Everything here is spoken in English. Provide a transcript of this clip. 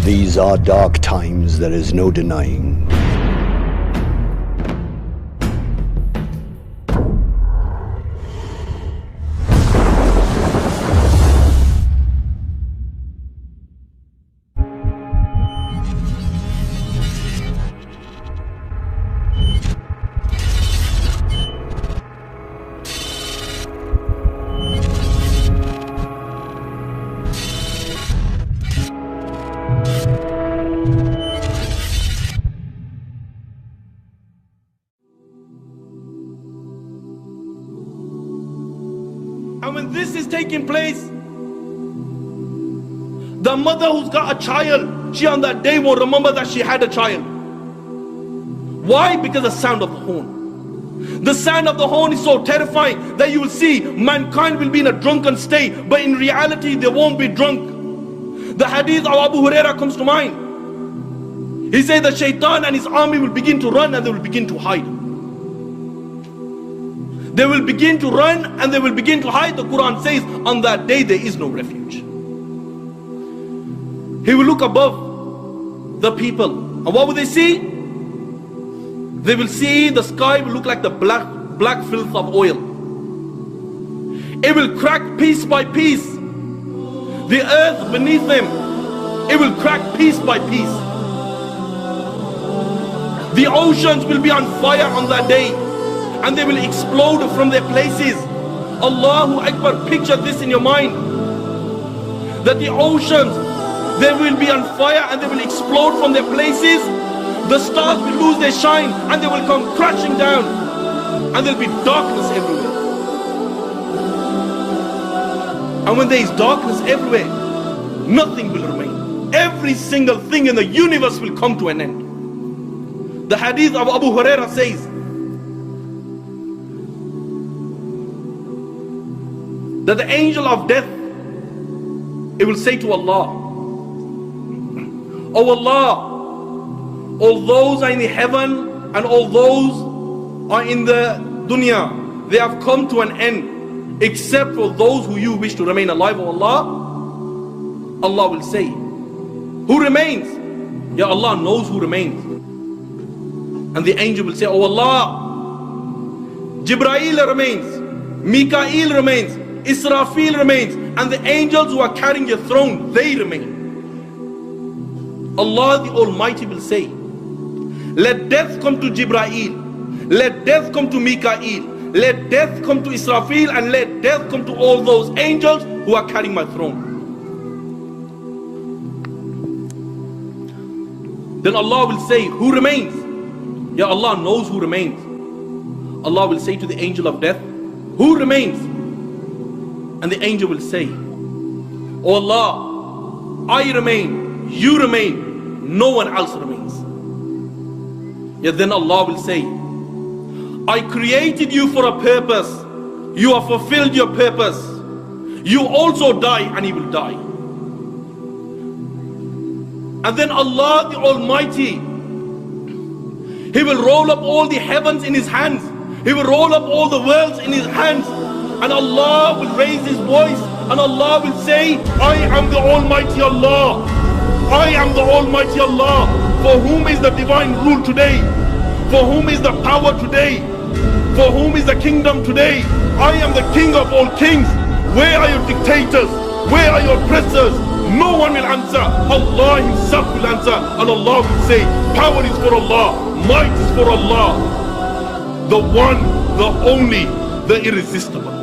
These are dark times, there is no denying. And when this is taking place, the mother who's got a child, she on that day won't remember that she had a child. Why? Because the sound of the horn. The sound of the horn is so terrifying that you will see mankind will be in a drunken state, but in reality they won't be drunk. The hadith of Abu Huraira comes to mind. He said the shaitan and his army will begin to run and they will begin to hide. They will begin to run and they will begin to hide. The Quran says on that day there is no refuge. He will look above the people, and what will they see? They will see the sky will look like the black filth of oil. It will crack piece by piece. The earth beneath them, it will crack piece by piece. The oceans will be on fire on that day, and they will explode from their places. Allahu Akbar, picture this in your mind. That the oceans, they will be on fire and they will explode from their places. The stars will lose their shine and they will come crashing down. And there will be darkness everywhere. And when there is darkness everywhere, nothing will remain. Every single thing in the universe will come to an end. The hadith of Abu Huraira says, that the angel of death, it will say to Allah, "Oh Allah, all those are in the heaven and all those are in the dunya, they have come to an end, except for those who you wish to remain alive, O Allah." Allah will say, "Who remains?" Ya Allah knows who remains. And the angel will say, "Oh Allah, Jibreel remains, Mikael remains, Israfil remains, and the angels who are carrying your throne, they remain." Allah the Almighty will say, "Let death come to Jibreel, let death come to Mikael, let death come to Israfil, and let death come to all those angels who are carrying my throne." Then Allah will say, "Who remains?" Ya Allah knows who remains. Allah will say to the angel of death, "Who remains?" And the angel will say, "Oh Allah, I remain, you remain, no one else remains." Yet then Allah will say, "I created you for a purpose, you have fulfilled your purpose, you also die and you will die." And then Allah the Almighty, He will roll up all the heavens in His hands, He will roll up all the worlds in His hands, and Allah will raise His voice and Allah will say, "I am the Almighty Allah, I am the Almighty Allah, for whom is the divine rule today, for whom is the power today, for whom is the kingdom today. I am the King of all kings. Where are your dictators? Where are your oppressors?" No one will answer. Allah Himself will answer, and Allah will say, "Power is for Allah, might is for Allah, the one, the only, the irresistible."